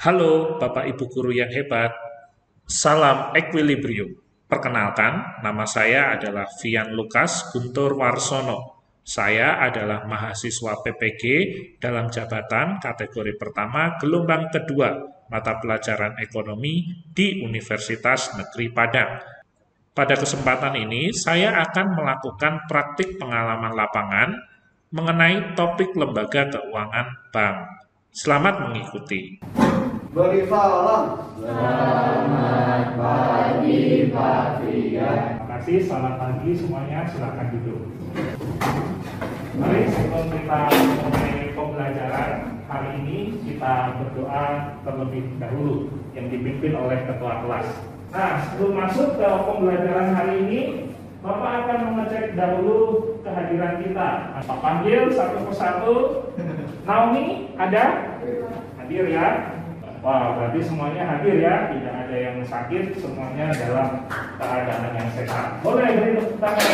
Halo Bapak Ibu guru yang hebat, salam equilibrium. Perkenalkan, nama saya adalah Vian Lukas Guntur Warsono. Saya adalah mahasiswa PPG dalam jabatan kategori pertama gelombang kedua mata pelajaran ekonomi di Universitas Negeri Padang. Pada kesempatan ini, saya akan melakukan praktik pengalaman lapangan mengenai topik lembaga keuangan bank. Selamat mengikuti. Beri salam. Selamat pagi Pak Fian. Terima kasih, selamat pagi semuanya, silakan duduk. Mari sebelum kita mulai pembelajaran hari ini, kita berdoa terlebih dahulu yang dipimpin oleh ketua kelas. Nah, sebelum masuk ke pembelajaran hari ini, Bapak akan mengecek dahulu kehadiran kita. Bapak panggil satu persatu. Naomi, ada? Hadir ya? Wah, berarti semuanya hadir ya, tidak ada yang sakit, semuanya dalam keadaan yang sehat. Boleh beri tepuk tangan.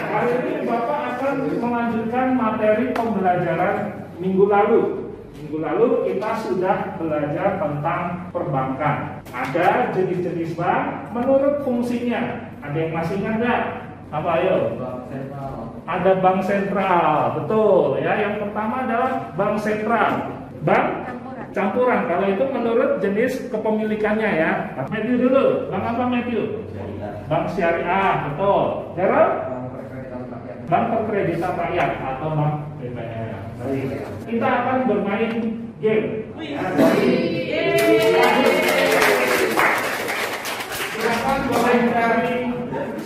Hari ini Bapak akan melanjutkan materi pembelajaran minggu lalu. Minggu lalu kita sudah belajar tentang perbankan. Ada jenis-jenis bank menurut fungsinya. Ada yang masih ingat nggak? Apa ayo? Ada bank sentral, betul ya. Yang pertama adalah bank sentral, bank campuran. Kalau itu menurut jenis kepemilikannya ya. Matthew dulu, bank apa Matthew? Bank syariah, betul. Daryl? Bank perkreditan rakyat atau bank BPR. Kita akan bermain game. Silakan boleh dari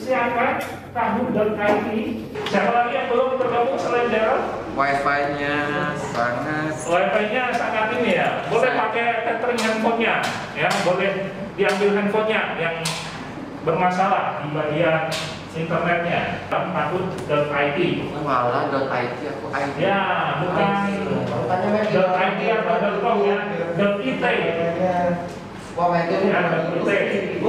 siapa? Tahu.it. Siapa lagi yang belum tergabung selain Daryl? Wifi-nya sangat. Wifi-nya sangat ini ya. Boleh pakai tethering handphonenya, ya. Boleh diambil handphonenya yang bermasalah di bagian internetnya. Tahu.it. Malah .it aku IT. Ya, bukan .it atau .com ya. .it. Wah, media ini Ya, .it.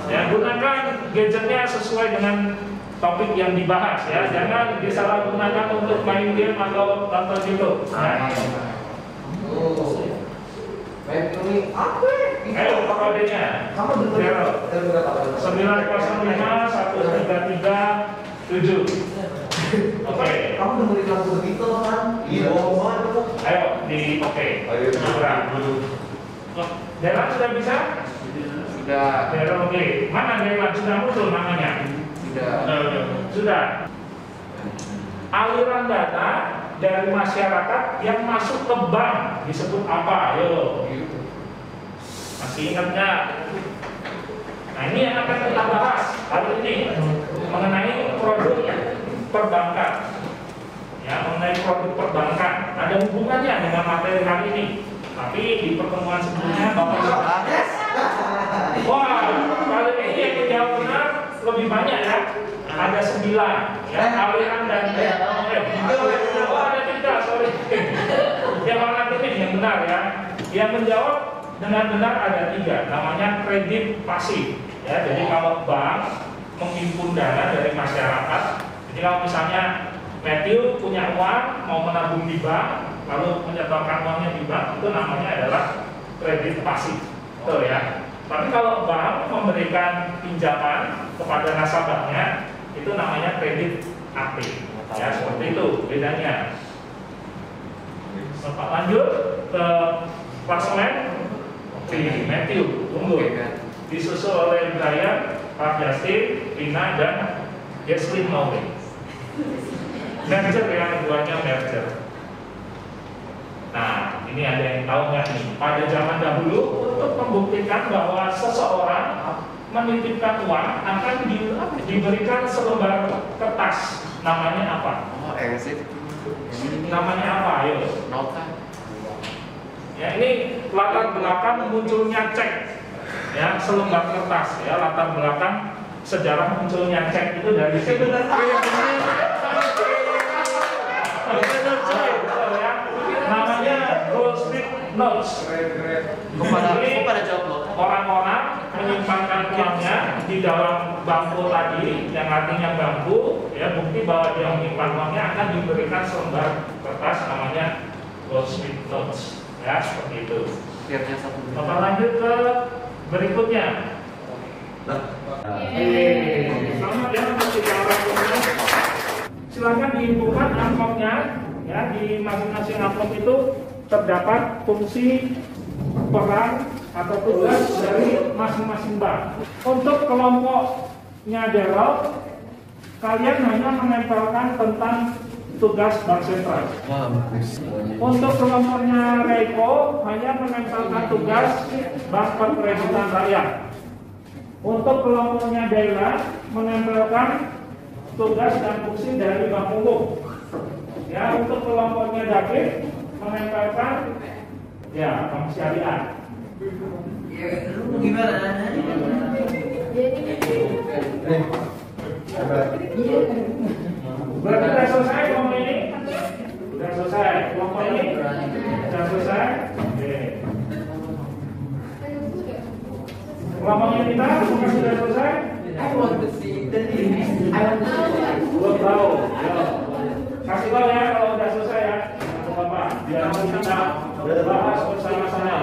Ya, gunakan gadgetnya sesuai dengan topik yang dibahas ya. Jangan disalahgunakan untuk main game atau nonton YouTube. Ya. Baik, ini apa? Ayo kodenya. Kamu dengar berapa? 9051337. Oke. Kamu dengerin lagu begitu kan? Iya. Ayo di oke. Dalam sudah bisa? Sudah. Dalam oke. Mana Dalam sudah muncul namanya? Sudah. Aliran dana dari masyarakat yang masuk ke bank disebut apa? Ayo. Masih ingat nggak? Nah, ini yang akan kita bahas hari ini mengenai produk perbankan. Ya, mengenai produk perbankan. Ada hubungannya dengan materi hari ini. Tapi di pertemuan sebelumnya Bapak wah, kali ini yang menjawab benar lebih banyak ya. Ada 9 ya, aliran dan oh, ada 3, sorry. Yang warna kuning yang benar ya. Yang menjawab dengan benar ada 3, namanya kredit pasif ya. Jadi kalau bank menghimpun dana dari masyarakat, jadi kalau misalnya Matthew punya uang mau menabung di bank, lalu menyetorkan uangnya di bank, itu namanya adalah kredit pasif, betul ya. Tapi kalau bank memberikan pinjaman kepada nasabahnya, itu namanya kredit aktif. Ya, seperti itu bedanya. Bapak lanjut ke klasemen. Oke, Matthew, tunggu. Disusul oleh Brian, Pak Justin, Rina, dan Jesslyn Maury. Merger yang keduanya merger. Nah, ini ada yang tahu nggak nih? Pada zaman dahulu, untuk membuktikan bahwa seseorang menitipkan uang akan diberikan selembar kertas. Namanya apa? Oh, exit. Namanya apa? Ayo. Nota. Ya, ini latar belakang munculnya cek. Ya, selembar kertas. Ya, latar belakang sejarah munculnya cek itu dari sini. Namanya Gold Street Notes. Kepada jawab lo. Orang-orang menyimpankan uangnya di dalam bangku tadi, yang artinya bangku, ya bukti bahwa dia menyimpan uangnya akan diberikan selembar kertas namanya goldschmidt notes, ya seperti itu. Tiapnya satu. Bapak lanjut ke berikutnya. Selamat ya untuk tiga orang. Silakan diinfokan amplopnya, ya di masing-masing amplop itu terdapat fungsi, peran atau tugas dari masing-masing bank. Untuk kelompoknya Daryl, kalian hanya menempelkan tentang tugas bank sentral. Untuk kelompoknya Reiko hanya menempelkan tugas bank perkreditan rakyat. Untuk kelompoknya Dela menempelkan tugas dan fungsi dari bank umum. Ya, untuk kelompoknya David menempelkan ya bank syariah. Gimana? Berarti sudah selesai kelompok ini? Sudah selesai. Kelompok ini sudah selesai. Oke. Kelompoknya kita sudah selesai. Belum tahu. Kasih tahu ya kalau sudah selesai ya, Bapak. Biar kita bahas bersama-sama.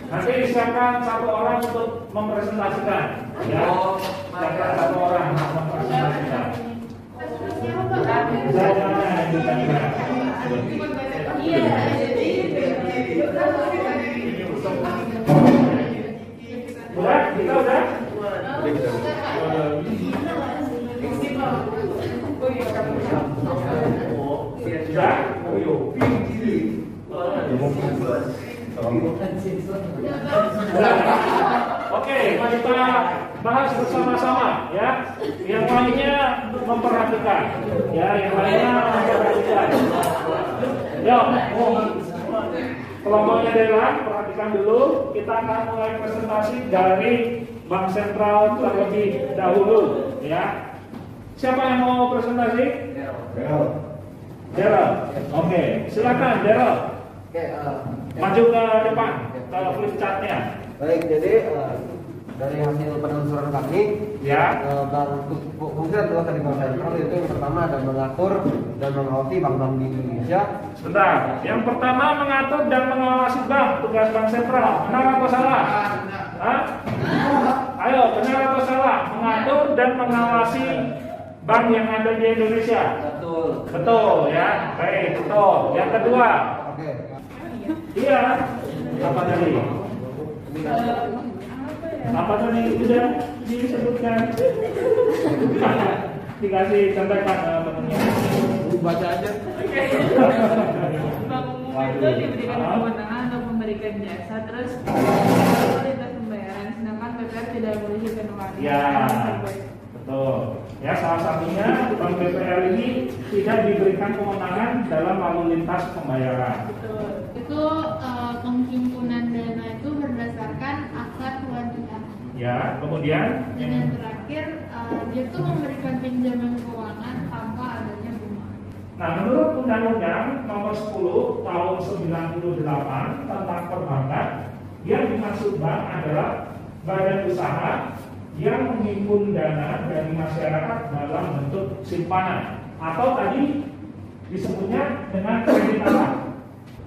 Nanti siapkan satu orang untuk mempresentasikan, ya. Siapkan satu orang untuk mempresentasikan. Udah, kita udah. Sudah. Oke, mari kita bahas bersama-sama ya. Yang lainnya memperhatikan, ya. Yang lainnya memperhatikan. Yuk, kelompoknya Dela, perhatikan dulu. Kita akan mulai presentasi dari Bank Sentral terlebih dahulu, ya. Siapa yang mau presentasi? Daryl. Oke, silakan Daryl. Maju ke depan, ke flip chartnya. Baik, jadi dari hasil penelusuran kami, Ya. fungsi adalah dari Bank Sentral itu yang pertama ada mengatur dan mengawasi bank-bank di Indonesia. Sebentar. Yang pertama mengatur dan mengawasi bank, tugas Bank Sentral. Benar atau salah? Hah? Ayo, benar atau salah? Mengatur dan mengawasi bank yang ada di Indonesia. Betul ya. Baik, betul. Yang kedua. Oke. Iya. Apa tadi? Apa tadi sudah disebutkan? Dikasih contekan temennya. Baca aja. Bank umum itu diberikan kewenangan untuk memberikan jasa, terus kualitas pembayaran, sedangkan BPR tidak memiliki kewenangan. Ya, betul. Ya, salah satunya Bank BPR ini tidak diberikan kewenangan dalam lalu lintas pembayaran. Betul. Itu penghimpunan dana itu berdasarkan akad kewajiban. Ya, kemudian Dan yang terakhir, dia tuh memberikan pinjaman keuangan tanpa adanya bunga. nah, menurut Undang-Undang Nomor 10 Tahun 98 tentang perbankan, yang dimaksud bank adalah badan usaha yang menghimpun dana dari masyarakat dalam bentuk simpanan, atau tadi disebutnya dengan kredit alam.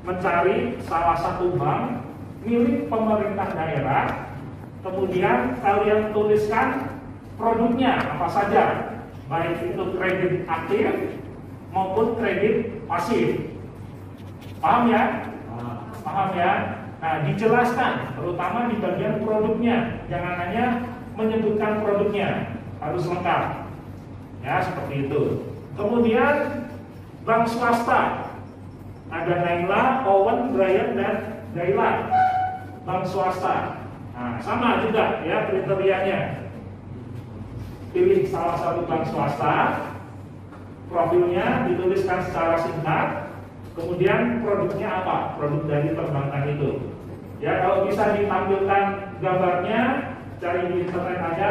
Mencari salah satu bank milik pemerintah daerah, kemudian kalian tuliskan produknya apa saja, baik itu kredit aktif maupun kredit pasif. Paham ya? Paham ya? Nah, dijelaskan terutama di bagian produknya, jangan hanya menyebutkan produknya, harus lengkap. Ya, seperti itu. Kemudian bank swasta, ada Naila, Owen, Brian, dan Daila. Bank swasta. Nah, sama juga ya kriterianya. Pilih salah satu bank swasta, profilnya dituliskan secara singkat, kemudian produknya apa? Produk dari perbankan itu. Ya, kalau bisa ditampilkan gambarnya, cari di internet aja,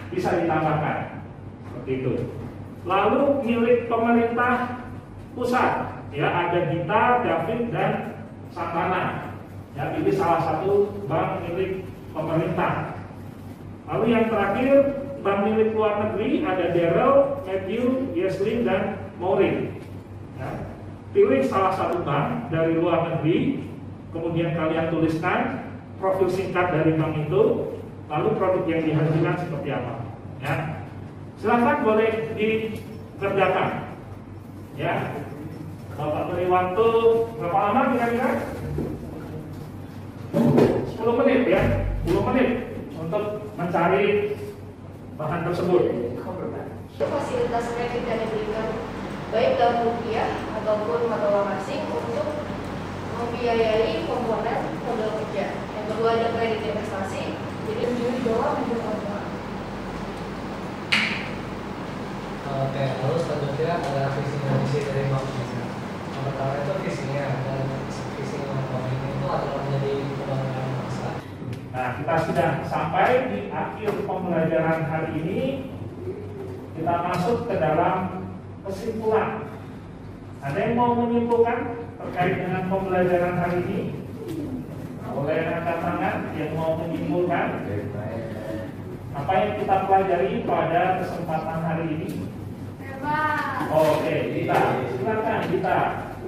bisa ditambahkan. Seperti itu. Lalu milik pemerintah pusat, ya ada Gita, David, dan Santana. Ya, ini salah satu bank milik pemerintah. Lalu yang terakhir bank milik luar negeri ada Daryl, Matthew, Yeslin, dan Maureen. Ya, pilih salah satu bank dari luar negeri, kemudian kalian tuliskan profil singkat dari bank itu, lalu produk yang dihasilkan seperti apa. Ya, silakan boleh dikerjakan. Ya, Bapak beri waktu berapa lama kira-kira? 10 menit ya, 10 menit untuk mencari bahan tersebut. Fasilitas kredit yang diberikan baik dalam rupiah ataupun mata uang asing untuk membiayai komponen modal kerja. Yang kedua ada kredit investasi, jadi menjadi dolar menjual uang. Oke, lalu selanjutnya ada visi dan misi dari bank Indonesia. Yang pertama itu visinya, dan visi bank ini itu adalah menjadi kebanggaan bangsa. Nah, kita sudah sampai di akhir pembelajaran hari ini. Kita masuk ke dalam kesimpulan. Ada yang mau menyimpulkan terkait dengan pembelajaran hari ini? Boleh angkat tangan yang mau menyimpulkan apa yang kita pelajari pada kesempatan hari ini. Oke, Dita, silakan Dita.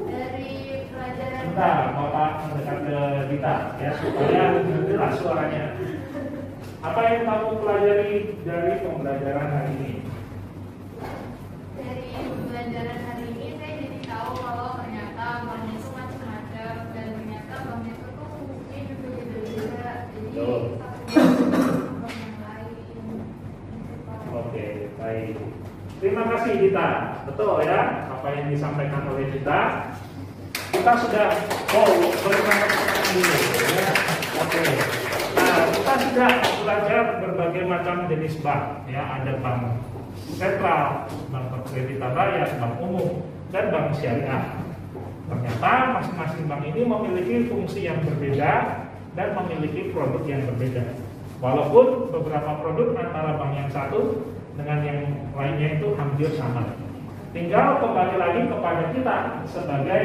Dari pelajaran Bentar, Bapak mendekat ke Dita ya supaya jelas suaranya. Apa yang kamu pelajari dari pembelajaran hari ini? dari pembelajaran hari ini saya jadi tahu kalau ternyata banknya itu macam-macam dan ternyata banknya itu tuh fungsinya juga beda-beda. Jadi Betul. bank yang lain. Oke, baik. Terima kasih Dita. Betul ya apa yang disampaikan oleh Dita. Kita sudah berangkat dulu ya. Oke. Nah, kita sudah belajar berbagai macam jenis bank ya, ada bank sentral, bank kreditabayar, bank umum, dan bank syariah. Ternyata masing-masing bank ini memiliki fungsi yang berbeda dan memiliki produk yang berbeda. Walaupun beberapa produk antara bank yang satu dengan yang lainnya itu hampir sama. Tinggal kembali lagi kepada kita sebagai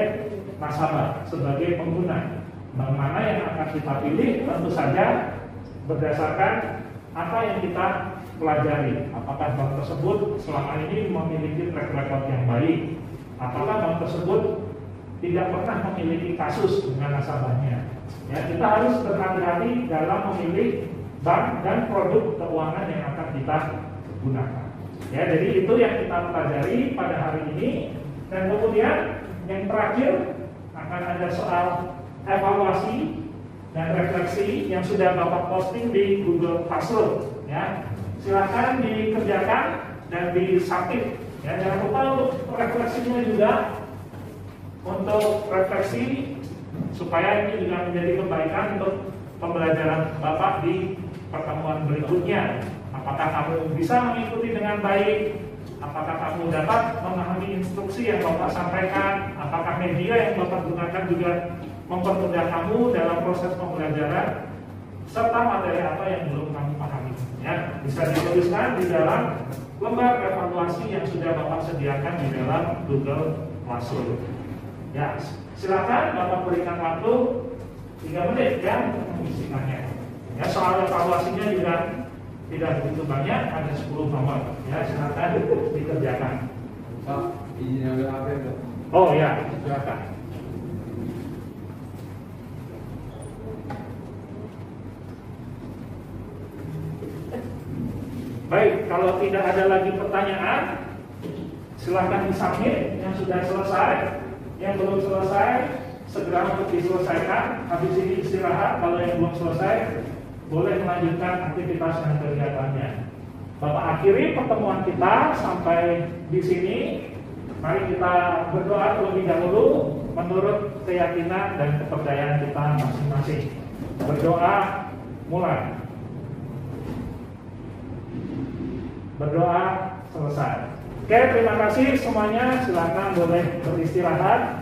nasabah, sebagai pengguna. Bank mana yang akan kita pilih tentu saja berdasarkan apa yang kita pelajari. Apakah bank tersebut selama ini memiliki track record yang baik? Apakah bank tersebut tidak pernah memiliki kasus dengan nasabahnya? Ya, kita harus berhati-hati dalam memilih bank dan produk keuangan yang akan kita gunakan. Ya, jadi itu yang kita pelajari pada hari ini. Dan kemudian yang terakhir akan ada soal evaluasi dan refleksi yang sudah Bapak posting di Google Classroom. Ya, silakan dikerjakan dan disubmit. Ya, jangan lupa untuk refleksinya juga, untuk refleksi supaya ini juga menjadi kebaikan untuk pembelajaran Bapak di pertemuan berikutnya. Apakah kamu bisa mengikuti dengan baik? Apakah kamu dapat memahami instruksi yang Bapak sampaikan? Apakah media yang Bapak gunakan juga mempermudah kamu dalam proses pembelajaran? Serta materi apa yang belum kamu pahami? Ya, bisa dituliskan di dalam lembar evaluasi yang sudah Bapak sediakan di dalam Google Classroom. Ya, silakan Bapak berikan waktu 3 menit ya untuk mengisikannya. Ya, soal evaluasinya juga tidak begitu banyak, ada 10 nomor. Ya, silakan dikerjakan. Pak, izin ambil HP dong. Oh ya, silakan. Baik, kalau tidak ada lagi pertanyaan, silakan disubmit yang sudah selesai. Yang belum selesai, segera untuk diselesaikan. Habis ini istirahat. Kalau yang belum selesai, boleh melanjutkan aktivitas dan kegiatannya. Bapak akhiri pertemuan kita sampai di sini. Mari kita berdoa terlebih dahulu menurut keyakinan dan kepercayaan kita masing-masing. Berdoa mulai. Berdoa selesai. Oke, terima kasih semuanya. Silakan boleh beristirahat.